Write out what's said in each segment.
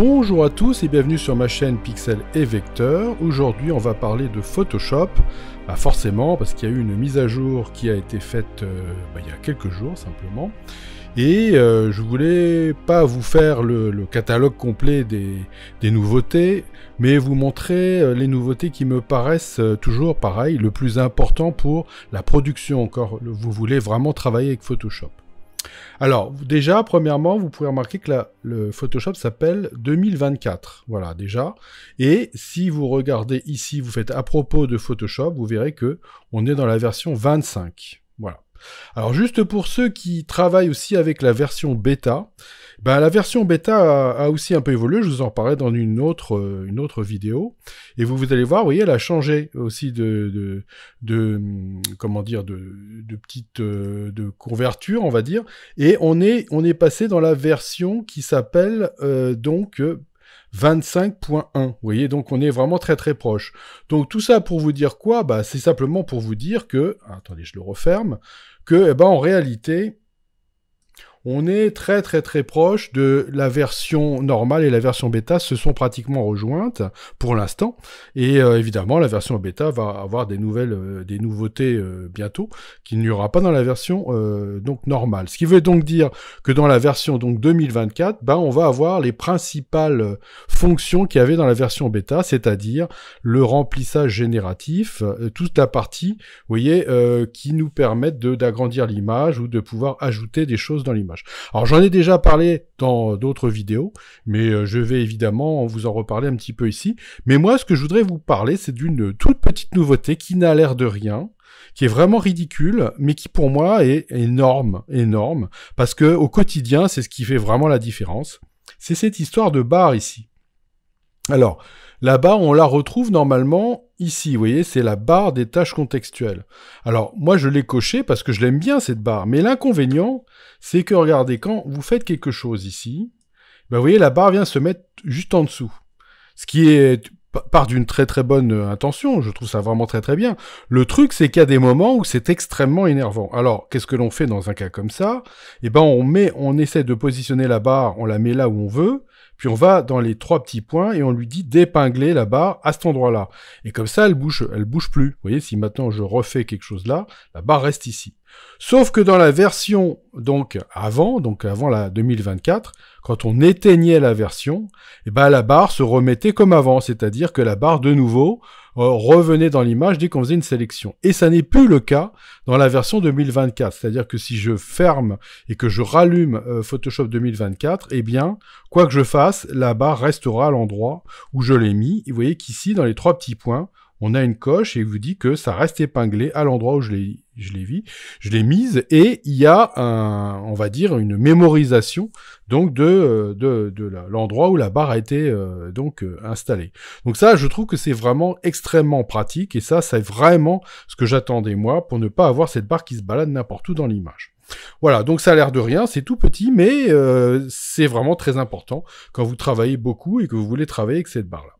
Bonjour à tous et bienvenue sur ma chaîne Pixel et Vecteur. Aujourd'hui on va parler de Photoshop, forcément parce qu'il y a eu une mise à jour qui a été faite il y a quelques jours simplement. Et je voulais pas vous faire le catalogue complet des nouveautés, mais vous montrer les nouveautés qui me paraissent toujours pareil, le plus important pour la production encore. Vous voulez vraiment travailler avec Photoshop. Alors, déjà, premièrement, vous pouvez remarquer que le Photoshop s'appelle 2024, voilà, déjà. Et si vous regardez ici, vous faites à propos de Photoshop, vous verrez que on est dans la version 25, voilà. Alors, juste pour ceux qui travaillent aussi avec la version bêta, la version bêta a aussi un peu évolué, je vous en parlerai dans une autre vidéo, et vous allez voir, vous voyez, elle a changé aussi de couverture, on va dire, et on est passé dans la version qui s'appelle 25.1, vous voyez, donc on est vraiment très très proche. Donc tout ça pour vous dire quoi? C'est simplement pour vous dire que, attendez, je le referme, que en réalité, on est très très très proche de la version normale et la version bêta se sont pratiquement rejointes pour l'instant. Et évidemment, la version bêta va avoir des nouveautés bientôt qu'il n'y aura pas dans la version donc normale. Ce qui veut donc dire que dans la version donc 2024, on va avoir les principales fonctions qu'il y avait dans la version bêta, c'est-à-dire le remplissage génératif, toute la partie, vous voyez, qui nous permettent d'agrandir l'image ou de pouvoir ajouter des choses dans l'image. Alors j'en ai déjà parlé dans d'autres vidéos, mais je vais évidemment vous en reparler un petit peu ici. Mais moi, ce que je voudrais vous parler, c'est d'une toute petite nouveauté qui n'a l'air de rien, qui est vraiment ridicule, mais qui pour moi est énorme, parce que au quotidien, c'est ce qui fait vraiment la différence. C'est cette histoire de barre ici. Alors, la barre, on la retrouve normalement ici, vous voyez, c'est la barre des tâches contextuelles. Alors, moi, je l'ai coché parce que je l'aime bien, cette barre. Mais l'inconvénient, c'est que, regardez, quand vous faites quelque chose ici, vous voyez, la barre vient se mettre juste en dessous. Ce qui part d'une très très bonne intention, je trouve ça vraiment très très bien. Le truc, c'est qu'il y a des moments où c'est extrêmement énervant. Alors, qu'est-ce que l'on fait dans un cas comme ça? On essaie de positionner la barre, on la met là où on veut, puis on va dans les trois petits points et on lui dit d'épingler la barre à cet endroit-là. Et comme ça, elle bouge plus. Vous voyez, si maintenant je refais quelque chose là, la barre reste ici. Sauf que dans la version, donc avant la 2024, quand on éteignait la version, la barre se remettait comme avant, c'est-à-dire que la barre de nouveau revenait dans l'image dès qu'on faisait une sélection. Et ça n'est plus le cas dans la version 2024, c'est-à-dire que si je ferme et que je rallume Photoshop 2024, quoi que je fasse, la barre restera à l'endroit où je l'ai mis. Et vous voyez qu'ici, dans les trois petits points, on a une coche et il vous dit que ça reste épinglé à l'endroit où je l'ai mise, et il y a on va dire une mémorisation donc de l'endroit où la barre a été installée. Donc ça, je trouve que c'est vraiment extrêmement pratique, et ça, c'est vraiment ce que j'attendais moi pour ne pas avoir cette barre qui se balade n'importe où dans l'image. Voilà, donc ça a l'air de rien, c'est tout petit, mais c'est vraiment très important quand vous travaillez beaucoup et que vous voulez travailler avec cette barre-là.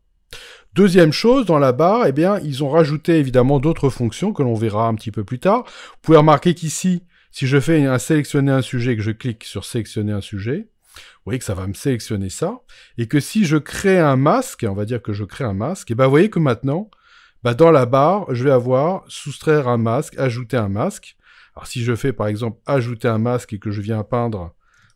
Deuxième chose, dans la barre, ils ont rajouté évidemment d'autres fonctions que l'on verra un petit peu plus tard. Vous pouvez remarquer qu'ici, si je fais sélectionner un sujet et que je clique sur sélectionner un sujet, vous voyez que ça va me sélectionner ça, et que si je crée un masque, on va dire que je crée un masque, vous voyez que maintenant, dans la barre, je vais avoir soustraire un masque, ajouter un masque. Alors si je fais par exemple ajouter un masque et que je viens peindre,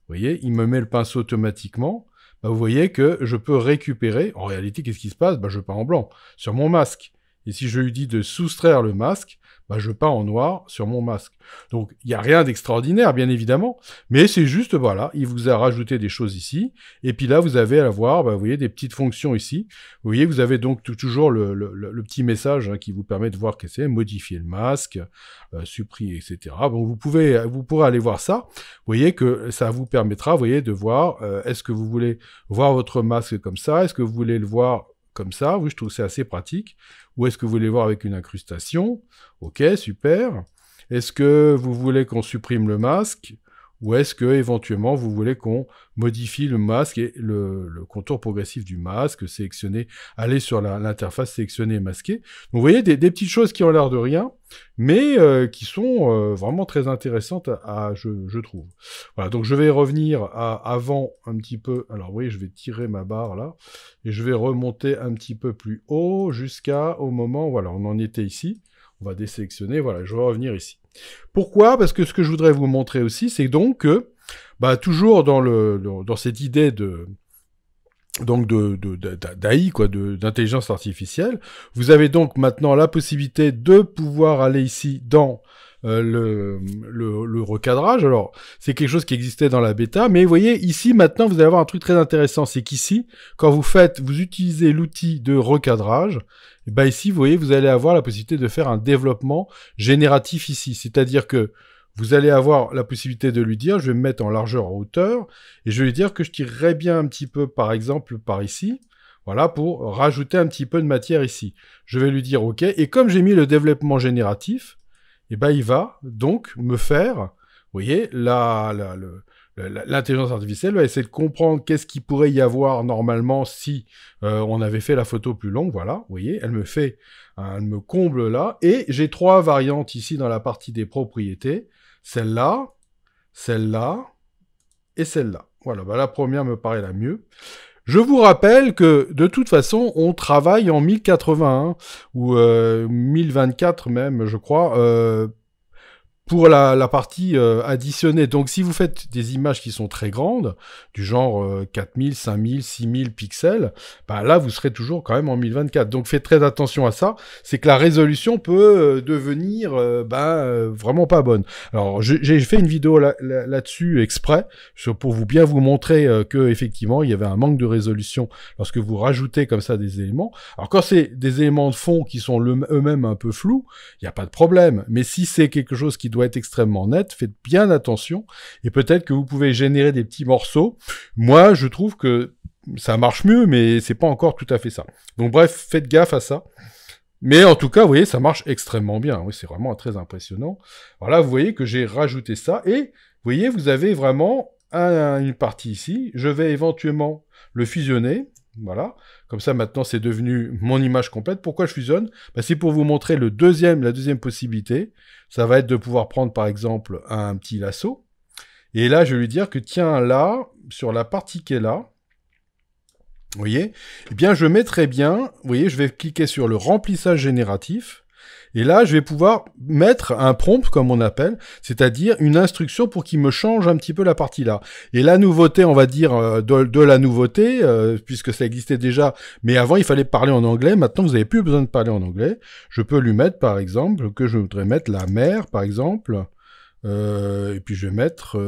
vous voyez, il me met le pinceau automatiquement. Vous voyez que je peux récupérer, en réalité, qu'est-ce qui se passe? Je peins en blanc sur mon masque. Et si je lui dis de soustraire le masque, je peins en noir sur mon masque. Donc, il n'y a rien d'extraordinaire, bien évidemment, mais c'est juste, voilà, il vous a rajouté des choses ici, et puis là, vous avez à voir, vous voyez, des petites fonctions ici. Vous voyez, vous avez donc toujours le petit message qui vous permet de voir que c'est modifier le masque, supprimer, etc. Bon, vous pourrez aller voir ça. Vous voyez que ça vous permettra, vous voyez, de voir, est-ce que vous voulez voir votre masque comme ça? Est-ce que vous voulez le voir comme ça? Oui, je trouve que c'est assez pratique. Ou est-ce que vous voulez voir avec une incrustation? Ok, super. Est-ce que vous voulez qu'on supprime le masque? ou est-ce que éventuellement vous voulez qu'on modifie le masque et le contour progressif du masque, sélectionner, aller sur l'interface sélectionner et masquer. Donc vous voyez des petites choses qui ont l'air de rien, mais qui sont vraiment très intéressantes je trouve. Voilà, donc je vais revenir avant un petit peu. Alors vous voyez, je vais tirer ma barre là, et je vais remonter un petit peu plus haut jusqu'au moment, voilà, on en était ici. On va désélectionner, voilà, je vais revenir ici. Pourquoi? Parce que ce que je voudrais vous montrer aussi, c'est donc que, toujours dans cette idée d'AI, quoi, d'intelligence artificielle, vous avez donc maintenant la possibilité de pouvoir aller ici dans le recadrage. Alors, c'est quelque chose qui existait dans la bêta, mais vous voyez, ici, maintenant, vous allez avoir un truc très intéressant, c'est qu'ici, quand vous utilisez l'outil de recadrage, et ici, vous voyez, vous allez avoir la possibilité de faire un développement génératif ici. C'est-à-dire que vous allez avoir la possibilité de lui dire, je vais me mettre en largeur, en hauteur, et je vais lui dire que je tirerai bien un petit peu, par exemple, par ici, voilà, pour rajouter un petit peu de matière ici. Je vais lui dire OK, et comme j'ai mis le développement génératif, il va donc me faire, vous voyez, l'intelligence artificielle va essayer de comprendre qu'est-ce qu'il pourrait y avoir normalement si on avait fait la photo plus longue, voilà, vous voyez, elle me comble là, et j'ai 3 variantes ici dans la partie des propriétés, celle-là, celle-là, et celle-là. Voilà, la première me paraît la mieux. Je vous rappelle que, de toute façon, on travaille en 1081, ou 1024 même, je crois, pour la partie additionnée. Donc, si vous faites des images qui sont très grandes, du genre 4000, 5000, 6000 pixels, là, vous serez toujours quand même en 1024. Donc, faites très attention à ça. C'est que la résolution peut devenir vraiment pas bonne. Alors, j'ai fait une vidéo là-dessus exprès, pour bien vous montrer que effectivement, il y avait un manque de résolution lorsque vous rajoutez comme ça des éléments. Alors, quand c'est des éléments de fond qui sont eux-mêmes un peu flous, il n'y a pas de problème. Mais si c'est quelque chose qui doit être extrêmement net, faites bien attention, et peut-être que vous pouvez générer des petits morceaux. Moi, je trouve que ça marche mieux, mais c'est pas encore tout à fait ça. Donc bref, faites gaffe à ça. Mais en tout cas, vous voyez, ça marche extrêmement bien. Oui, c'est vraiment très impressionnant. Alors là, vous voyez que j'ai rajouté ça, et vous voyez, vous avez vraiment une partie ici. Je vais éventuellement le fusionner. Voilà, comme ça maintenant c'est devenu mon image complète. Pourquoi je fusionne? C'est pour vous montrer la deuxième possibilité. Ça va être de pouvoir prendre par exemple un petit lasso. Et là je vais lui dire que tiens là, sur la partie qui est là, vous voyez, eh bien je mettrai bien, vous voyez, je vais cliquer sur le remplissage génératif. Et là, je vais pouvoir mettre un prompt, comme on appelle, c'est-à-dire une instruction pour qu'il me change un petit peu la partie là. Et la nouveauté, on va dire, de la nouveauté, puisque ça existait déjà, mais avant, il fallait parler en anglais. Maintenant, vous n'avez plus besoin de parler en anglais. Je peux lui mettre, par exemple, que je voudrais mettre la mer, par exemple, et puis je vais mettre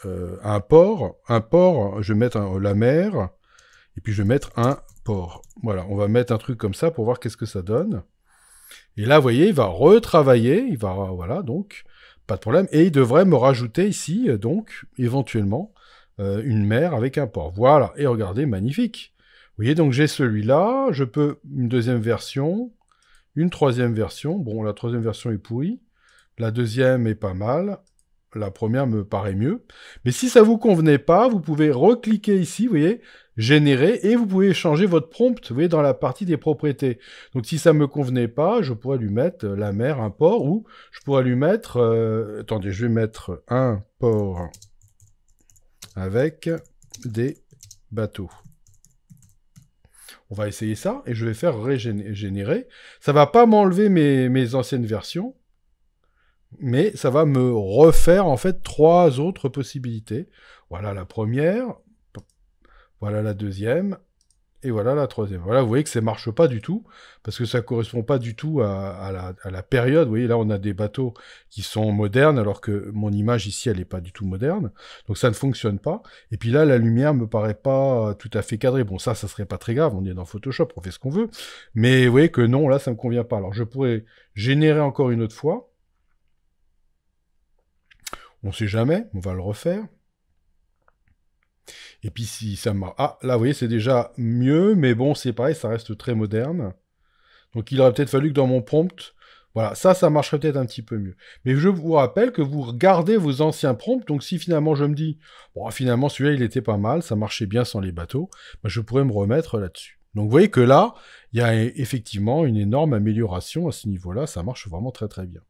un port, je vais mettre la mer, et puis je vais mettre un port. Voilà, on va mettre un truc comme ça pour voir qu'est-ce que ça donne. Et là, vous voyez, il va retravailler, voilà, donc, pas de problème. Et il devrait me rajouter ici, donc, éventuellement, une mer avec un port. Voilà, et regardez, magnifique. Vous voyez, donc j'ai celui-là, je peux une deuxième version, une troisième version. Bon, la troisième version est pourrie, la deuxième est pas mal, la première me paraît mieux. Mais si ça vous convenait pas, vous pouvez recliquer ici, vous voyez, générer, et vous pouvez changer votre prompt, vous voyez, dans la partie des propriétés. Donc si ça me convenait pas, je pourrais lui mettre la mer, un port, ou je pourrais lui mettre, attendez, je vais mettre un port avec des bateaux. On va essayer ça, et je vais faire régénérer. Ça va pas m'enlever mes anciennes versions, mais ça va me refaire en fait 3 autres possibilités. Voilà la première, voilà la deuxième, et voilà la troisième. Voilà, vous voyez que ça marche pas du tout, parce que ça correspond pas du tout à la période. Vous voyez, là on a des bateaux qui sont modernes, alors que mon image ici, elle est pas du tout moderne. Donc ça ne fonctionne pas. Et puis là, la lumière me paraît pas tout à fait cadrée. Bon, ça serait pas très grave, on est dans Photoshop, on fait ce qu'on veut. Mais vous voyez que non, là, ça me convient pas. Alors je pourrais générer encore une autre fois. On sait jamais, on va le refaire. Et puis si ça marche... Ah, là, vous voyez, c'est déjà mieux, mais bon, c'est pareil, ça reste très moderne. Donc il aurait peut-être fallu que dans mon prompt, Voilà, ça marcherait peut-être un petit peu mieux. Mais je vous rappelle que vous regardez vos anciens prompts, donc si finalement je me dis, bon, finalement celui-là il était pas mal, ça marchait bien sans les bateaux, bah, je pourrais me remettre là-dessus. Donc vous voyez que là, il y a effectivement une énorme amélioration à ce niveau-là, ça marche vraiment très très bien.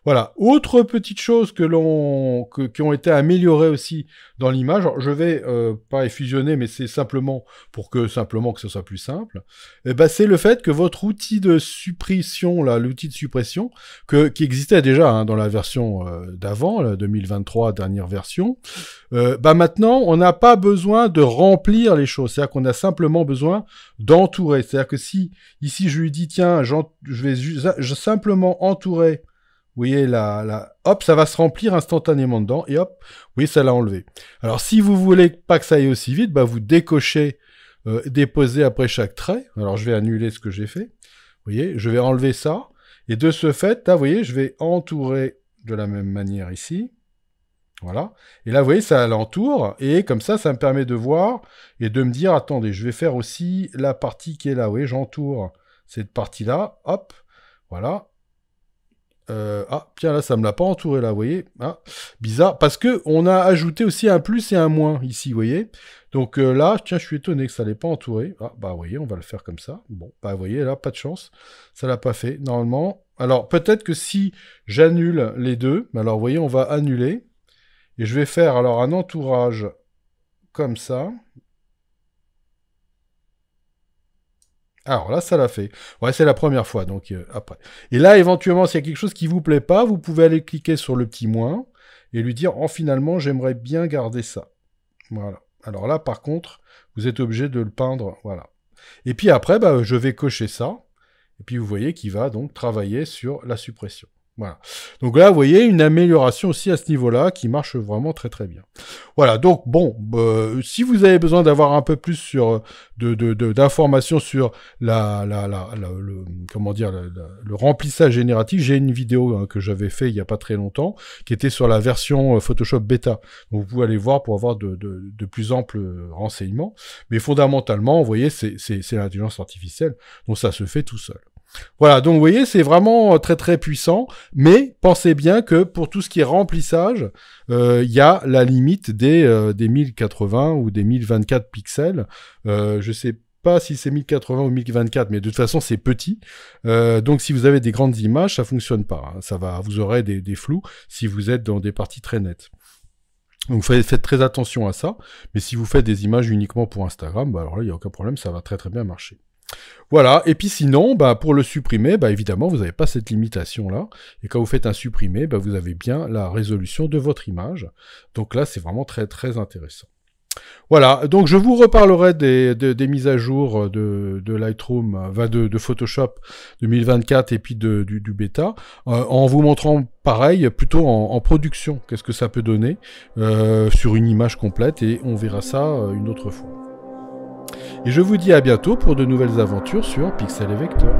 Voilà, autre petite chose qui ont été améliorées aussi dans l'image, je vais pas effusionner, mais c'est simplement que ce soit plus simple, et ben c'est le fait que votre outil de suppression, là, l'outil de suppression, qui existait déjà hein, dans la version d'avant, la 2023, dernière version, bah maintenant, on n'a pas besoin de remplir les choses, c'est-à-dire qu'on a simplement besoin d'entourer, c'est-à-dire que si, ici, je lui dis, tiens, je vais simplement entourer. Vous voyez, hop, ça va se remplir instantanément dedans, et hop, oui, ça l'a enlevé. Alors, si vous voulez pas que ça aille aussi vite, bah, vous décochez, déposez après chaque trait. Alors, je vais annuler ce que j'ai fait. Vous voyez, je vais enlever ça, et de ce fait, là, vous voyez, je vais entourer de la même manière ici. Voilà. Et là, vous voyez, ça l'entoure, et comme ça me permet de voir, et de me dire, attendez, je vais faire aussi la partie qui est là, vous voyez, j'entoure cette partie-là, hop, voilà. Ah, tiens, là, ça me l'a pas entouré, là, vous voyez. Ah, bizarre, parce que on a ajouté aussi un plus et un moins, ici, vous voyez. Donc là, tiens, je suis étonné que ça l'ait pas entouré. Ah, bah, vous voyez, on va le faire comme ça. Bon, bah, vous voyez, là, pas de chance. Ça l'a pas fait, normalement. Alors, peut-être que si j'annule les deux, alors, vous voyez, on va annuler. Et je vais faire, alors, un entourage comme ça. Alors là, ça l'a fait. Ouais, c'est la première fois, donc après. Et là, éventuellement, s'il y a quelque chose qui vous plaît pas, vous pouvez aller cliquer sur le petit moins et lui dire, oh, finalement, j'aimerais bien garder ça. Voilà. Alors là, par contre, vous êtes obligé de le peindre, voilà. Et puis après, bah, je vais cocher ça. Et puis vous voyez qu'il va donc travailler sur la suppression. Voilà. Donc là, vous voyez une amélioration aussi à ce niveau-là qui marche vraiment très très bien. Voilà. Donc bon, si vous avez besoin d'avoir un peu plus sur d'informations sur comment dire le remplissage génératif, j'ai une vidéo hein, que j'avais fait il y a pas très longtemps qui était sur la version Photoshop bêta. Donc vous pouvez aller voir pour avoir de plus amples renseignements. Mais fondamentalement, vous voyez, c'est l'intelligence artificielle, donc ça se fait tout seul. Voilà, donc vous voyez, c'est vraiment très très puissant, mais pensez bien que pour tout ce qui est remplissage, il y a la limite des 1080 ou des 1024 pixels. Je sais pas si c'est 1080 ou 1024, mais de toute façon c'est petit. Donc si vous avez des grandes images, ça fonctionne pas. Hein. Vous aurez des flous si vous êtes dans des parties très nettes. Donc faites très attention à ça. Mais si vous faites des images uniquement pour Instagram, bah alors là il n'y a aucun problème, ça va très très bien marcher. Voilà, et puis sinon, bah, pour le supprimer, bah, évidemment, vous n'avez pas cette limitation-là. Et quand vous faites un supprimer, bah, vous avez bien la résolution de votre image. Donc là, c'est vraiment très très intéressant. Voilà, donc je vous reparlerai des mises à jour de Lightroom, de Photoshop 2024 et puis du bêta, en vous montrant pareil, plutôt en production, qu'est-ce que ça peut donner sur une image complète, et on verra ça une autre fois. Et je vous dis à bientôt pour de nouvelles aventures sur Pixel et Vector.